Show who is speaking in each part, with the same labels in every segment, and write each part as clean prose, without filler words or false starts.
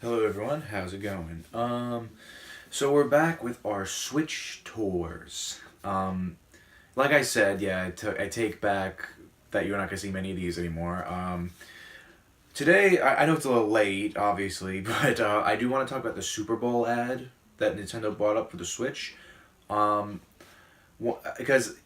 Speaker 1: Hello everyone, how's it going? So we're back with our Switch tours. Like I said, yeah, I take back that you're not gonna see many of these anymore. Today, I know it's a little late, obviously, but I do want to talk about the Super Bowl ad that Nintendo brought up for the Switch. Um, because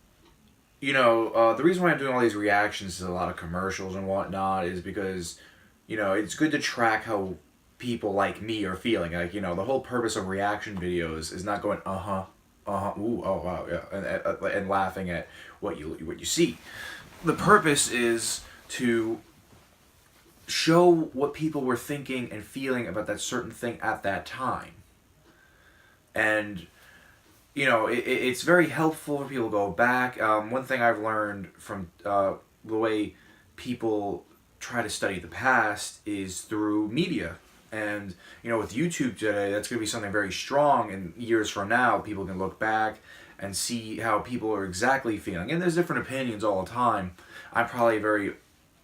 Speaker 1: the reason why I'm doing all these reactions to a lot of commercials and whatnot is because, it's good to track how people like me are feeling. Like, the whole purpose of reaction videos is not going, ooh, oh, wow, yeah, and laughing at what you see. The purpose is to show what people were thinking and feeling about that certain thing at that time. And it's very helpful for people to go back. One thing I've learned from the way people try to study the past is through media. And, with YouTube today, that's going to be something very strong. And years from now, people can look back and see how people are exactly feeling. And there's different opinions all the time. I'm probably a very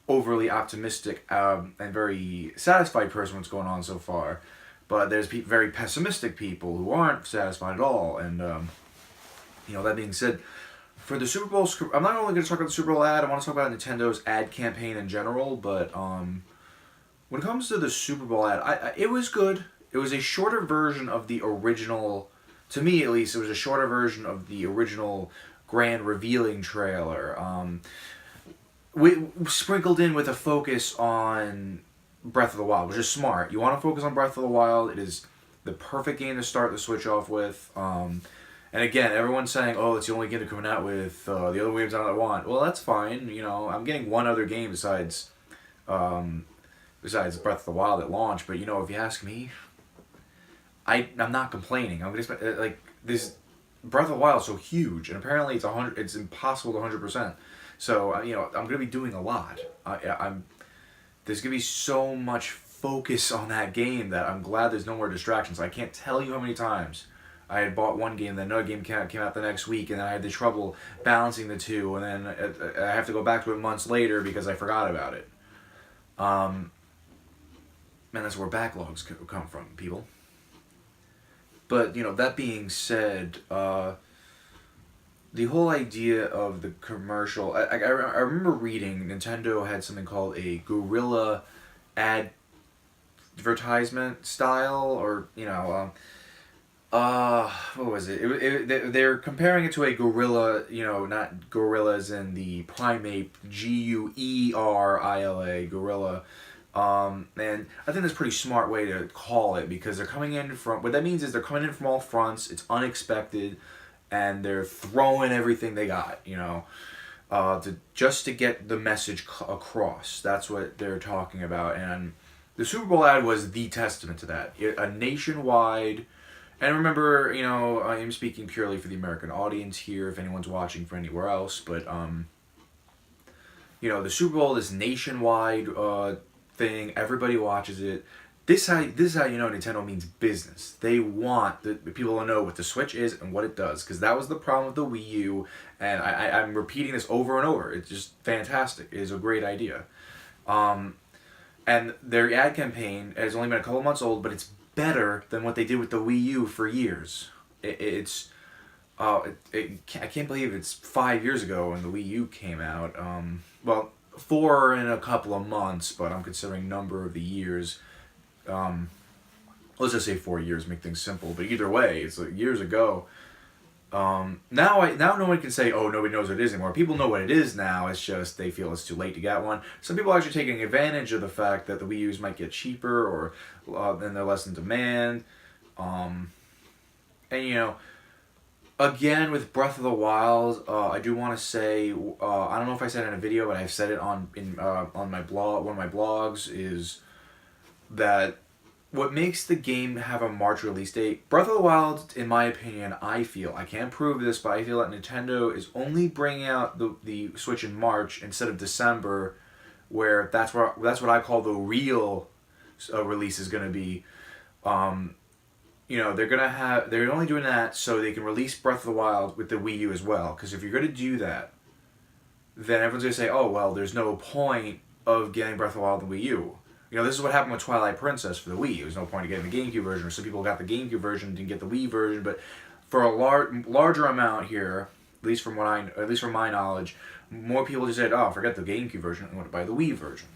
Speaker 1: overly optimistic and very satisfied person with what's going on so far. But there's very pessimistic people who aren't satisfied at all. And, that being said, for the Super Bowl, I'm not only going to talk about the Super Bowl ad, I want to talk about Nintendo's ad campaign in general. But when it comes to the Super Bowl ad, it was good. It was a shorter version of the original, to me at least, it was a shorter version of the original grand revealing trailer. We sprinkled in with a focus on Breath of the Wild, which is smart. You want to focus on Breath of the Wild. It is the perfect game to start the Switch off with. And again, everyone's saying, "Oh, it's the only game they're coming out with. The other games I don't want." Well, that's fine. I'm getting one other game besides Breath of the Wild at launch. But if you ask me, I'm not complaining. I'm gonna this Breath of the Wild is so huge, and apparently it's impossible to 100%. So I'm gonna be doing a lot. There's going to be so much focus on that game that I'm glad there's no more distractions. I can't tell you how many times I had bought one game, then another game came out the next week, and then I had the trouble balancing the two, and then I have to go back to it months later because I forgot about it. Man, that's where backlogs come from, people. But, that being said, the whole idea of the commercial, I remember reading Nintendo had something called a guerrilla advertisement style, or what was it? They're comparing it to a gorilla, not gorillas in the primate, Guerilla, gorilla. And I think that's a pretty smart way to call it, because they're coming in from, what that means is they're coming in from all fronts. It's unexpected. And they're throwing everything they got, just to get the message across. That's what they're talking about. And the Super Bowl ad was the testament to that. A nationwide, and remember, I am speaking purely for the American audience here, if anyone's watching from anywhere else, but, the Super Bowl is nationwide thing. Everybody watches it. This is how you know Nintendo means business. They want the people to know what the Switch is and what it does, because that was the problem with the Wii U, and I'm repeating this over and over. It's just fantastic. It is a great idea. And their ad campaign has only been a couple months old, but it's better than what they did with the Wii U for years. I can't believe it's 5 years ago when the Wii U came out. 4 in a couple of months, but I'm considering number of the years. Let's just say 4 years, make things simple. But either way, it's like years ago. Now no one can say, "Oh, nobody knows what it is anymore." People know what it is now. It's just they feel it's too late to get one. Some people are actually taking advantage of the fact that the Wii U's might get cheaper, or then they're less in demand. And again with Breath of the Wild, I do want to say, I don't know if I said it in a video, but I've said it on my blog. One of my blogs is that what makes the game have a March release date, Breath of the Wild, in my opinion, I can't prove this, but I feel that Nintendo is only bringing out the Switch in March instead of December, where that's what I call the real release is going to be. They're only doing that so they can release Breath of the Wild with the Wii U as well, because if you're going to do that, then everyone's going to say, "Oh, well, there's no point of getting Breath of the Wild on the Wii U." You know, this is what happened with Twilight Princess for the Wii. There was no point in getting the GameCube version, or some people got the GameCube version and didn't get the Wii version. But for a larger amount here, at least from my knowledge, more people just said, "Oh, forget the GameCube version. I want to buy the Wii version."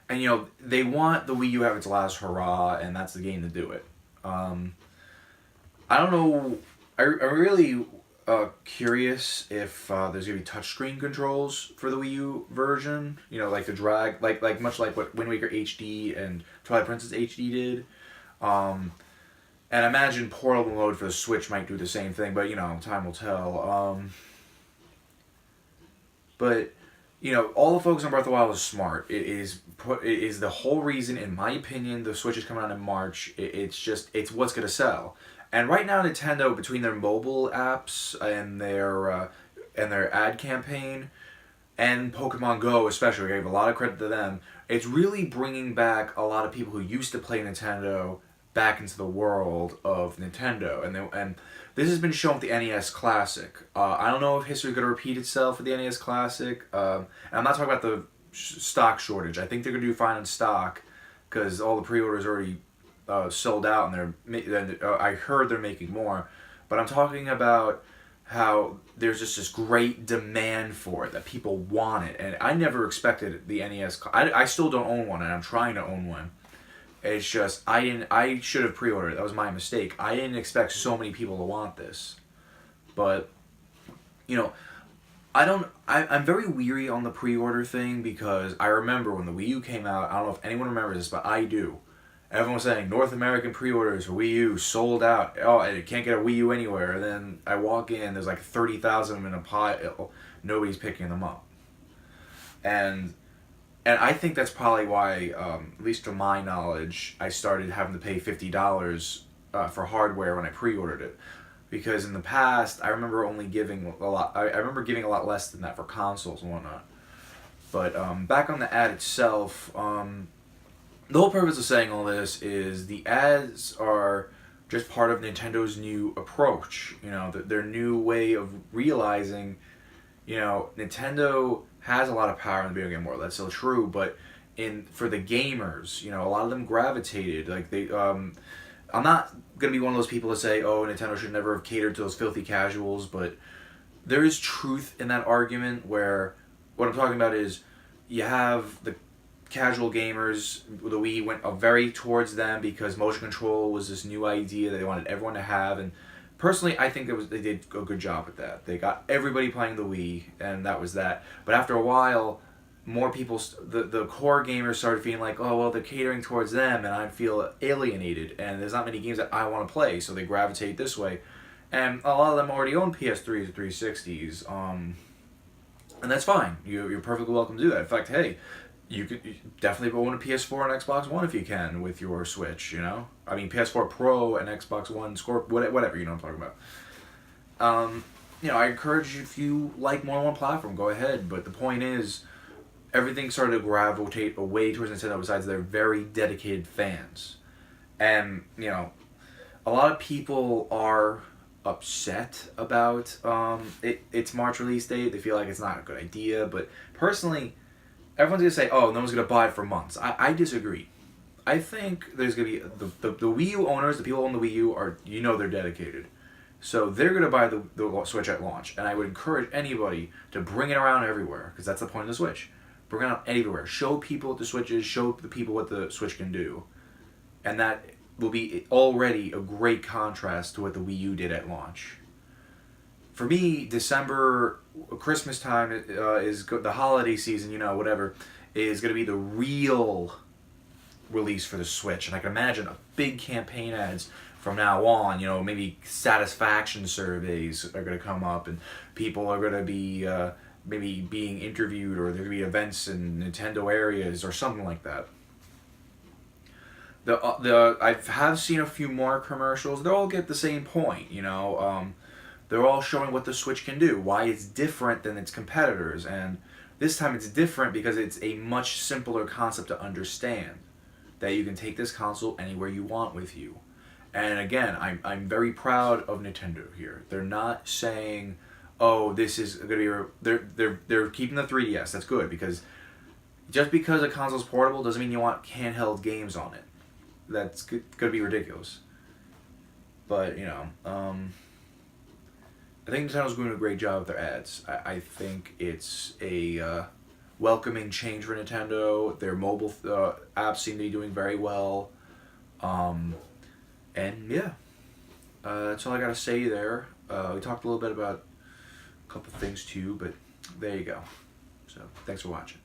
Speaker 1: And you know, they want the Wii U to have its last hurrah, and that's the game to do it. I don't know. I'm really curious if there's gonna be touchscreen controls for the Wii U version. You know, like the drag, like much like what Wind Waker HD and Twilight Princess HD did. And I imagine portable mode for the Switch might do the same thing, but you know, time will tell. But you know, all the focus on Breath of the Wild is smart. It is the whole reason, in my opinion, the Switch is coming out in March. It's what's gonna sell. And right now, Nintendo, between their mobile apps and their ad campaign, and Pokemon Go especially, I gave a lot of credit to them. It's really bringing back a lot of people who used to play Nintendo back into the world of Nintendo, and this has been shown with the NES Classic. I don't know if history is going to repeat itself with the NES Classic. And I'm not talking about the stock shortage. I think they're going to do fine in stock because all the pre-orders already sold out, and I heard they're making more. But I'm talking about how there's just this great demand for it, that people want it. And I never expected the NES. I still don't own one, and I'm trying to own one. It's just, I should have pre-ordered it. That was my mistake. I didn't expect so many people to want this. But, you know, I'm very weary on the pre-order thing because I remember when the Wii U came out, I don't know if anyone remembers this, but I do. Everyone was saying, North American pre-orders for Wii U sold out. Oh, I can't get a Wii U anywhere. And then I walk in, there's like 30,000 of them in a pile. Nobody's picking them up. And I think that's probably why, at least to my knowledge, I started having to pay $50 for hardware when I pre-ordered it. Because in the past, I remember only giving a lot. I remember giving a lot less than that for consoles and whatnot. But back on the ad itself, the whole purpose of saying all this is the ads are just part of Nintendo's new approach. You know, their new way of realizing, you know, Nintendo has a lot of power in the video game world. That's so true. But for the gamers, you know, a lot of them gravitated. Like I'm not gonna be one of those people to say, oh, Nintendo should never have catered to those filthy casuals. But there is truth in that argument. Where what I'm talking about is you have the casual gamers. The Wii went very towards them because motion control was this new idea that they wanted everyone to have. And personally, I think they did a good job with that. They got everybody playing the Wii, and that was that. But after a while, more people, the core gamers started feeling like, oh, well, they're catering towards them, and I feel alienated, and there's not many games that I want to play, so they gravitate this way. And a lot of them already own PS3s or 360s, and that's fine. You're perfectly welcome to do that. In fact, hey, you could definitely own a PS4 and Xbox One if you can with your Switch, you know? I mean, PS4 Pro and Xbox One, whatever, you know what I'm talking about. You know, I encourage you, if you like more than one platform, go ahead. But the point is, everything started to gravitate away towards Nintendo besides their very dedicated fans. And, you know, a lot of people are upset about its March release date. They feel like it's not a good idea. But personally, everyone's going to say, oh, no one's going to buy it for months. I disagree. I think there's going to be... The Wii U owners, the people who own the Wii U, are, you know, they're dedicated. So they're going to buy the Switch at launch. And I would encourage anybody to bring it around everywhere, because that's the point of the Switch. Bring it out everywhere. Show people what the Switch is. Show the people what the Switch can do. And that will be already a great contrast to what the Wii U did at launch. For me, December, Christmas time is the holiday season, you know, whatever, is going to be the real release for the Switch. And I can imagine a big campaign ads from now on, you know, maybe satisfaction surveys are going to come up and people are going to be maybe being interviewed, or there could be events in Nintendo areas or something like that. I have seen a few more commercials. They all get the same point, you know. They're all showing what the Switch can do, why it's different than its competitors, and this time it's different because it's a much simpler concept to understand. That you can take this console anywhere you want with you. And again, I'm very proud of Nintendo here. They're not saying, oh, this is going to be... They're keeping the 3DS. That's good, because Just because a console's portable doesn't mean you want handheld games on it. That's gonna be ridiculous. But, you know, I think Nintendo's doing a great job with their ads. I think it's a welcoming change for Nintendo. Their mobile apps seem to be doing very well. And yeah, that's all I gotta say there. We talked a little bit about a couple things too, but there you go. So, thanks for watching.